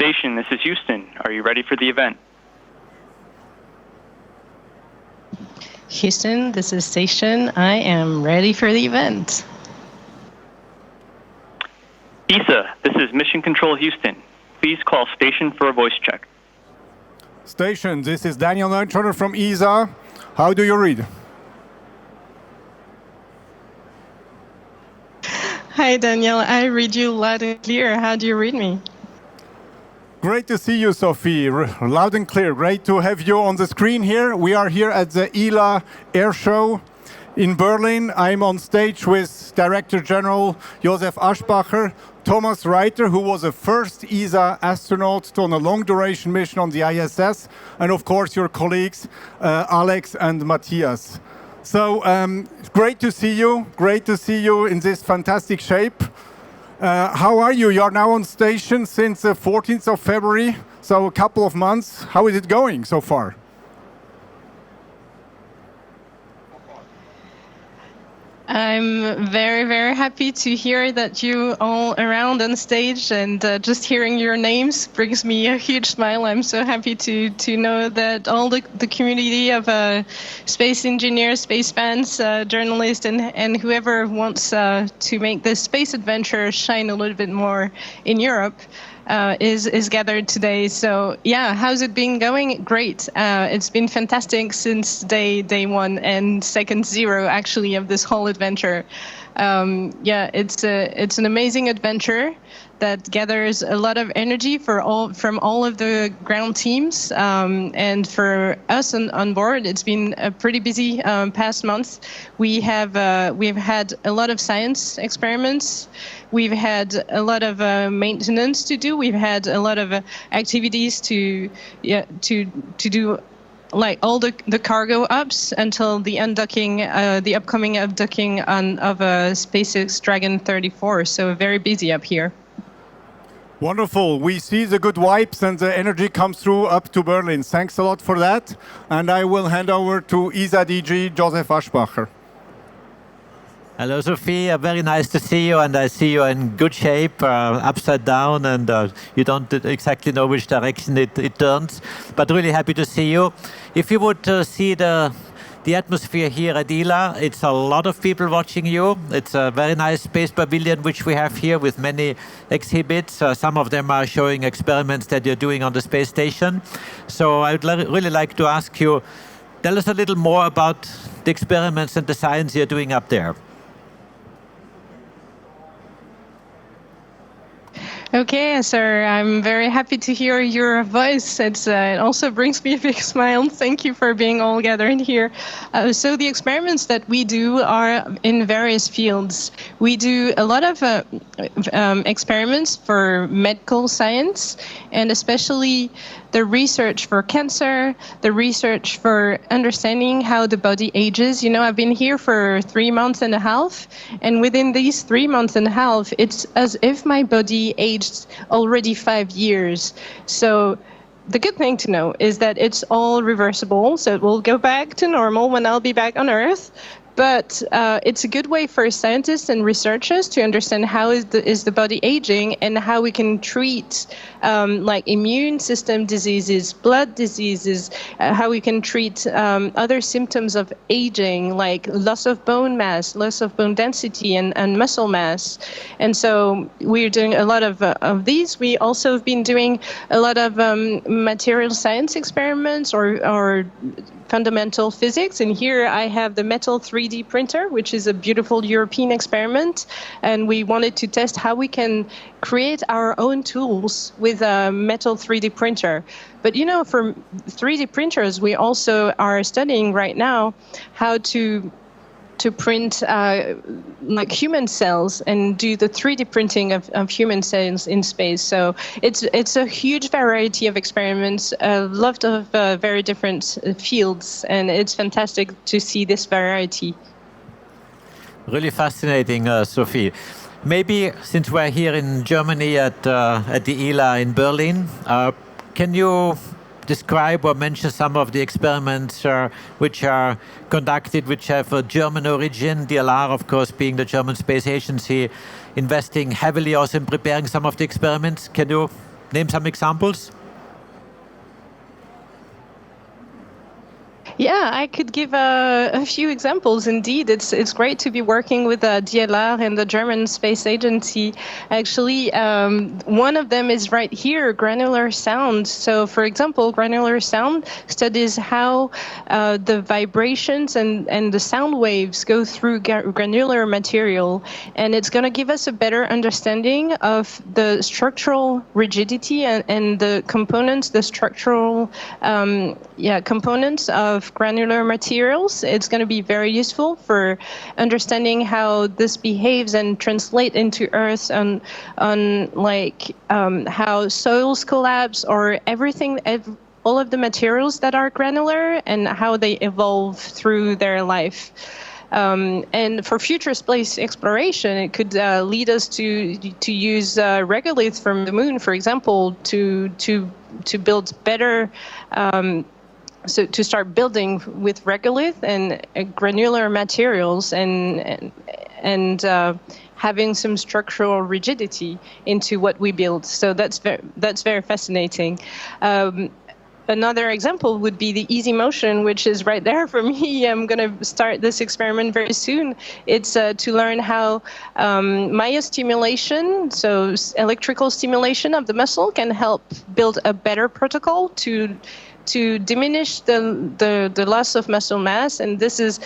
Station, this is Houston. Are you ready for the event? Houston, this is Station. I am ready for the event. ESA, this is Mission Control Houston. Please call Station for a voice check. Station, this is Daniel Neuenschwander from ESA. How do you read? Hi, Daniel. I read you loud and clear. How do you read me? Great to see you, Sophie. Loud and clear. Great to have you on the screen here. We are here at the ILA Air Show in Berlin. I'm on stage with Director General Josef Aschbacher, Thomas Reiter, who was the first ESA astronaut on a long-duration mission on the ISS, and of course your colleagues, Alex and Matthias. So great to see you. Great to see you in this fantastic shape. How are you? You are now on station since the 14th of February, so a couple of months. How is it going so far? I'm very, very happy to hear that you all around on stage, and just hearing your names brings me a huge smile. I'm so happy to know that all the community of space engineers, space fans, journalists, and whoever wants to make this space adventure shine a little bit more in Europe is gathered today. So yeah, how's it been going? Great. It's been fantastic since day one and second zero actually of this whole adventure. Yeah, it's an amazing adventure that gathers a lot of energy from all of the ground teams, and for us on board, it's been a pretty busy past month. We've had a lot of science experiments. We've had a lot of maintenance to do. We've had a lot of activities to do, like all the cargo ups until the undocking, the upcoming updocking of SpaceX Dragon 34. So very busy up here. Wonderful. We see the good vibes and the energy comes through up to Berlin. Thanks a lot for that. And I will hand over to ESA DG Josef Aschbacher. Hello, Sophie. Very nice to see you, and I see you in good shape, upside down, and you don't exactly know which direction it turns, but really happy to see you. If you would see the atmosphere here at ILA, it's a lot of people watching you. It's a very nice space pavilion which we have here with many exhibits. Some of them are showing experiments that you're doing on the space station. So I would really like to ask you, tell us a little more about the experiments and the science you're doing up there. Okay, sir, I'm very happy to hear your voice. It also brings me a big smile. Thank you for being all gathered here. So the experiments that we do are in various fields. We do a lot of experiments for medical science, and especially the research for cancer, the research for understanding how the body ages. You know, I've been here for 3 months and a half, and within these 3 months and a half, it's as if my body aged already 5 years. So the good thing to know is that it's all reversible, so it will go back to normal when I'll be back on Earth. But it's a good way for scientists and researchers to understand how is the body aging, and how we can treat like immune system diseases, blood diseases, how we can treat other symptoms of aging, like loss of bone mass, loss of bone density, and muscle mass. And so we're doing a lot of these. We also have been doing a lot of material science experiments or fundamental physics. And here I have the metal 3D printer, which is a beautiful European experiment. And we wanted to test how we can create our own tools with a metal 3D printer. But you know, for 3D printers, we also are studying right now how to print like human cells and do the 3D printing of human cells in space. So it's a huge variety of experiments, a lot of very different fields, and it's fantastic to see this variety. Really fascinating, Sophie. Maybe since we're here in Germany at the ILA in Berlin, can you describe or mention some of the experiments which are conducted, which have a German origin, DLR, of course, being the German Space Agency, investing heavily also in preparing some of the experiments? Can you name some examples? Yeah, I could give a few examples. Indeed, it's great to be working with DLR and the German Space Agency. Actually, one of them is right here, granular sound. So, for example, granular sound studies how the vibrations and the sound waves go through granular material, and it's going to give us a better understanding of the structural rigidity and the components, the structural components of granular materials. It's going to be very useful for understanding how this behaves and translate into Earth on how soils collapse or everything, all of the materials that are granular and how they evolve through their life. And for future space exploration, it could lead us to use regolith from the moon, for example, to build better. So to start building with regolith and granular materials and having some structural rigidity into what we build. So that's very fascinating. Another example would be the easy motion, which is right there for me. I'm going to start this experiment very soon. It's to learn how myostimulation, so electrical stimulation of the muscle, can help build a better protocol to diminish the loss of muscle mass, and this is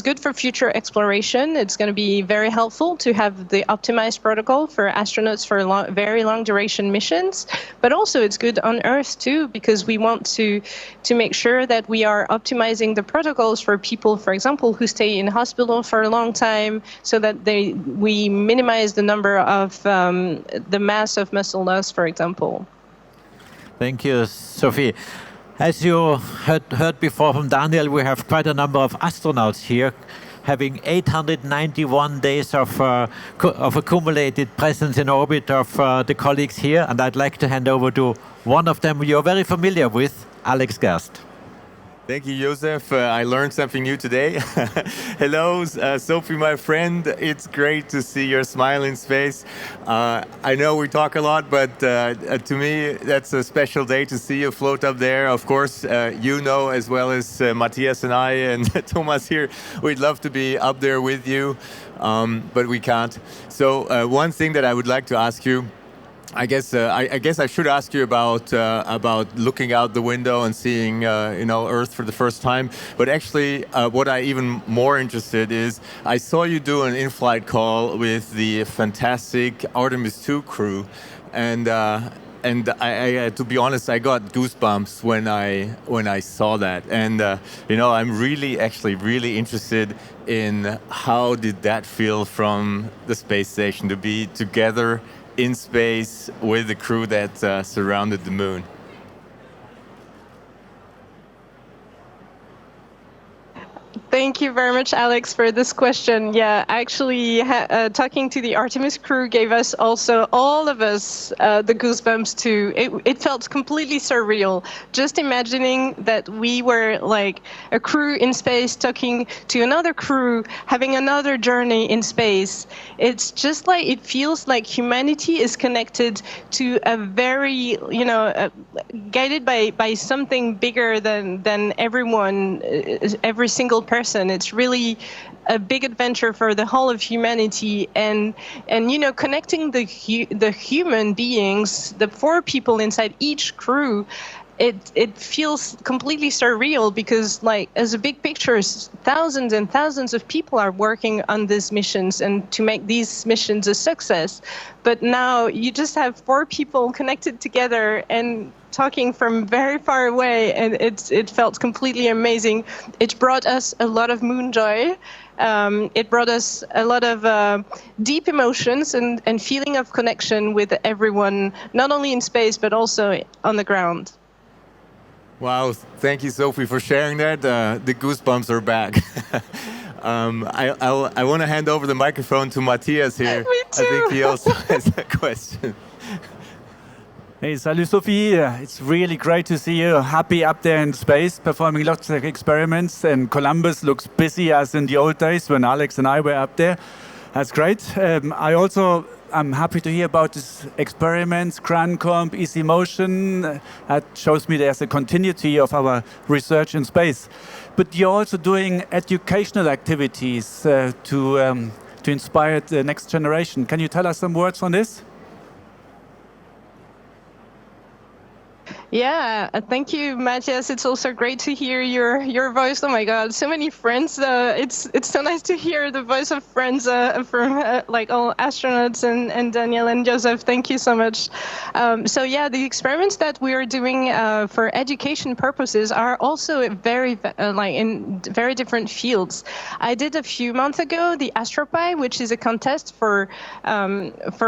good for future exploration. It's going to be very helpful to have the optimized protocol for astronauts for very long duration missions, but also it's good on Earth too, because we want to make sure that we are optimizing the protocols for people, for example, who stay in hospital for a long time, so that we minimize the number of the mass of muscle loss, for example. Thank you, Sophie. As you heard before from Daniel, we have quite a number of astronauts here, having 891 days of accumulated presence in orbit of the colleagues here, and I'd like to hand over to one of them you're very familiar with, Alex Gerst. Thank you, Josef. I learned something new today. Hello, Sophie, my friend. It's great to see your smiling face. I know we talk a lot, but to me, that's a special day to see you float up there. Of course, you know, as well as Matthias and I and Thomas here, we'd love to be up there with you, but we can't. So one thing that I would like to ask you, I guess I should ask you about looking out the window and seeing Earth for the first time. But actually, what I even more interested is I saw you do an in-flight call with the fantastic Artemis 2 crew, and I to be honest, I got goosebumps when I saw that. And I'm really interested in how did that feel from the space station to be together in space with the crew that surrounded the moon. Thank you very much, Alex, for this question. Yeah, actually, talking to the Artemis crew gave us also, all of us, the goosebumps too. It felt completely surreal. Just imagining that we were like a crew in space talking to another crew, having another journey in space. It's just like, it feels like humanity is connected to a very, guided by something bigger than everyone, every single person. It's really a big adventure for the whole of humanity, and connecting the human beings, the 4 people inside each crew. It feels completely surreal because, like, as a big picture, thousands and thousands of people are working on these missions and to make these missions a success. But now you just have 4 people connected together and talking from very far away, and it felt completely amazing. It brought us a lot of moon joy. It brought us a lot of deep emotions and feeling of connection with everyone, not only in space but also on the ground. Wow, thank you, Sophie, for sharing that. The goosebumps are back. I want to hand over the microphone to Matthias here. Me too. I think he also has a question. Hey, salut Sophie. It's really great to see you happy up there in space, performing lots of experiments, and Columbus looks busy as in the old days when Alex and I were up there. That's great. I also I'm happy to hear about these experiments, CranComp, Easy Motion. That shows me there's a continuity of our research in space. But you're also doing educational activities to inspire the next generation. Can you tell us some words on this? Yeah, thank you, Matthias. It's also great to hear your voice. Oh my God, so many friends. It's so nice to hear the voice of friends from like all astronauts and Daniel and Josef. Thank you so much. So yeah, the experiments that we are doing for education purposes are also very like in very different fields. I did a few months ago the AstroPie, which is a contest for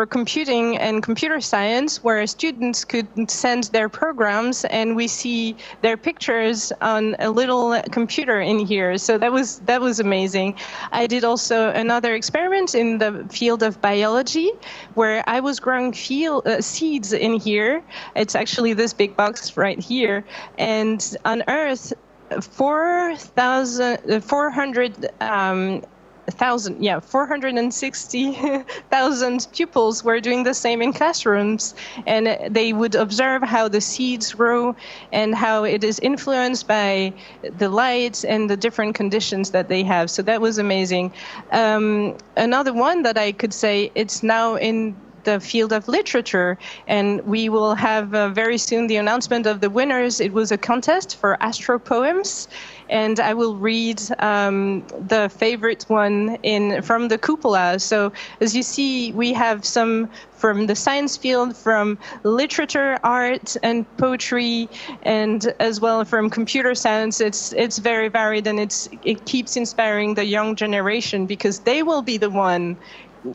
computing and computer science, where students could send their programs and we see their pictures on a little computer in here. So that was amazing. I did also another experiment in the field of biology, where I was growing seeds in here. It's actually this big box right here. And on Earth, 460,000 pupils were doing the same in classrooms, and they would observe how the seeds grow and how it is influenced by the light and the different conditions that they have. So that was amazing. Another one that I could say, it's now in the field of literature, and we will have very soon the announcement of the winners. It was a contest for astro poems, and I will read the favorite one from the cupola. So as you see, we have some from the science field, from literature, art, and poetry, and as well from computer science. It's very varied, and it keeps inspiring the young generation, because they will be the one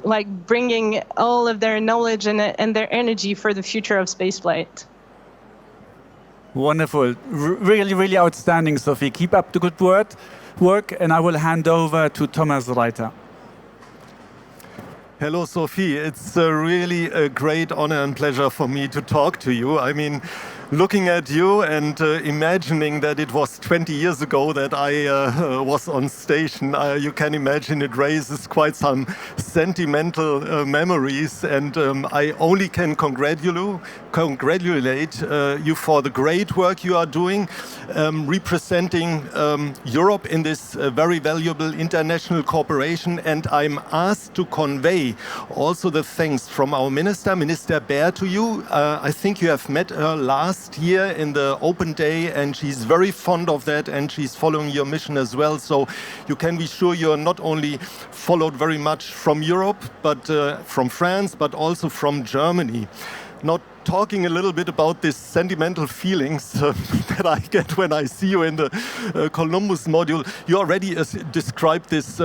like bringing all of their knowledge and their energy for the future of spaceflight. Wonderful. Really, really outstanding, Sophie. Keep up the good work, and I will hand over to Thomas Reiter. Hello, Sophie. It's really a great honor and pleasure for me to talk to you. I mean, looking at you and imagining that it was 20 years ago that I was on station, you can imagine it raises quite some sentimental memories, and I only can congratulate you for the great work you are doing, representing Europe in this very valuable international cooperation. And I'm asked to convey also the thanks from our Minister Baer, to you. I think you have met her last year in the open day, and she's very fond of that, and she's following your mission as well. So you can be sure you're not only followed very much from Europe, but from France, but also from Germany. Not talking a little bit about these sentimental feelings that I get when I see you in the Columbus module. You already described this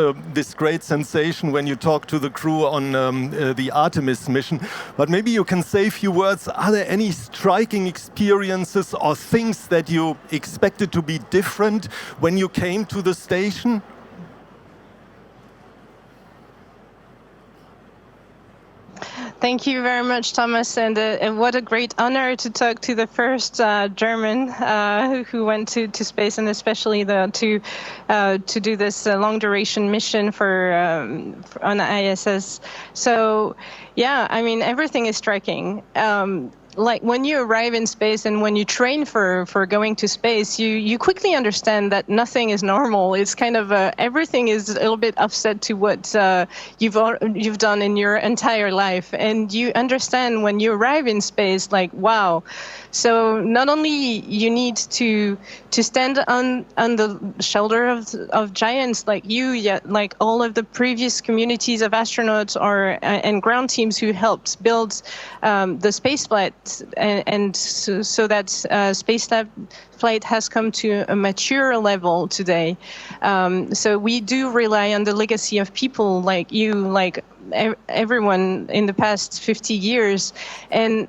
great sensation when you talk to the crew on the Artemis mission. But maybe you can say a few words. Are there any striking experiences or things that you expected to be different when you came to the station? Thank you very much, Thomas, and what a great honor to talk to the first German who went to space, and especially to do this long duration mission on ISS. So, yeah, I mean, everything is striking. Like when you arrive in space and when you train for going to space, you quickly understand that nothing is normal. It's kind of everything is a little bit offset to what you've done in your entire life, and you understand when you arrive in space, like, wow. So not only you need to stand on the shoulder of giants like you, yet like all of the previous communities of astronauts and ground teams who helped build the spaceflight. And so that space flight has come to a mature level today. So we do rely on the legacy of people like you, like everyone in the past 50 years. And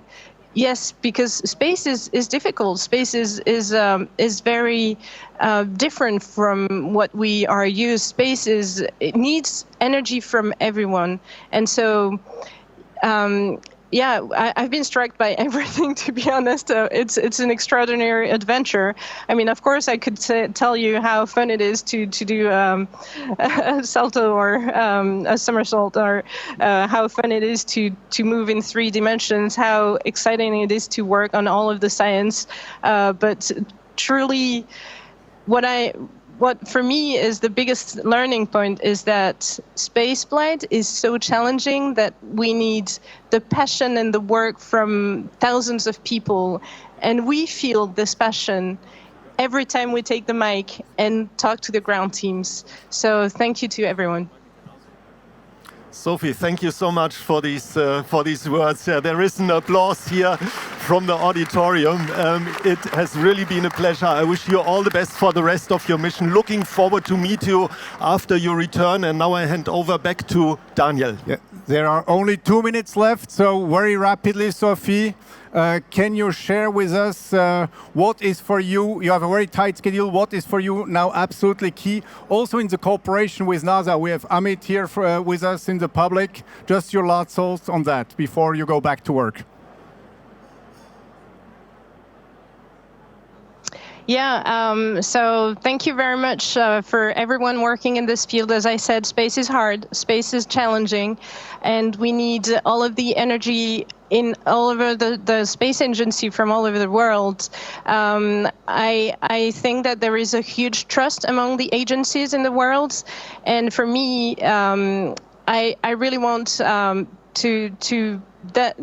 yes, because space is difficult. Space is very different from what we are used. Space it needs energy from everyone. And so yeah, I've been struck by everything, to be honest. It's an extraordinary adventure. I mean, of course, I could tell you how fun it is to do a salto or a somersault, or how fun it is to move in 3 dimensions, how exciting it is to work on all of the science. But truly, what for me is the biggest learning point is that spaceflight is so challenging that we need the passion and the work from thousands of people. And we feel this passion every time we take the mic and talk to the ground teams. So thank you to everyone. Sophie, thank you so much for these words. There is an applause here from the auditorium. It has really been a pleasure. I wish you all the best for the rest of your mission. Looking forward to meet you after you return. And now I hand over back to Daniel. Yeah, there are only 2 minutes left, so very rapidly, Sophie. Can you share with us what is for you? You have a very tight schedule. What is for you now absolutely key? Also in the cooperation with NASA, we have Amit here with us in the public. Just your last thoughts on that before you go back to work. Yeah, so thank you very much for everyone working in this field. As I said, space is hard, space is challenging, and we need all of the energy in all over the space agency from all over the world. I think that there is a huge trust among the agencies in the world, and for me, I really want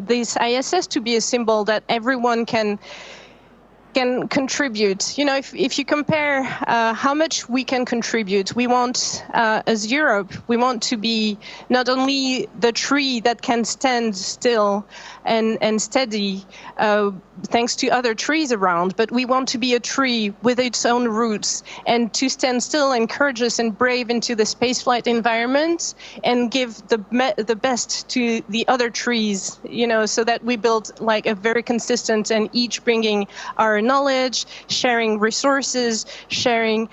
this ISS to be a symbol that everyone can contribute. You know, if you compare how much we can contribute, we want, as Europe, we want to be not only the tree that can stand still and steady thanks to other trees around, but we want to be a tree with its own roots and to stand still and courageous and brave into the spaceflight environment and give the best to the other trees, you know, so that we build like a very consistent and each bringing our knowledge, sharing resources, sharing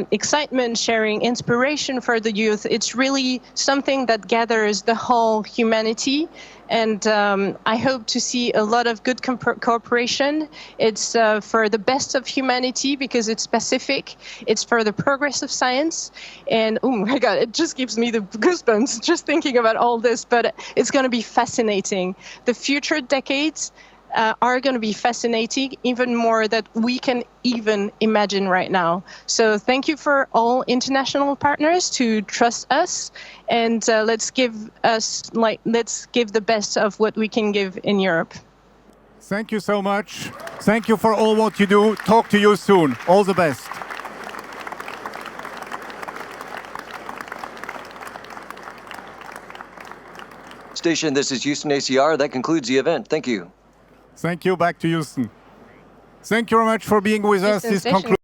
excitement, sharing inspiration for the youth. It's really something that gathers the whole humanity. And I hope to see a lot of good cooperation. It's for the best of humanity because it's specific. It's for the progress of science. And oh my God, it just gives me the goosebumps just thinking about all this. But it's going to be fascinating. The future decades are going to be fascinating, even more that we can even imagine right now. So thank you for all international partners to trust us, and let's give the best of what we can give in Europe. Thank you so much. Thank you for all what you do. Talk to you soon. All the best. Station, this is Houston ACR. That concludes the event. Thank you. Thank you. Back to Houston. Thank you very much for being with us. This concludes.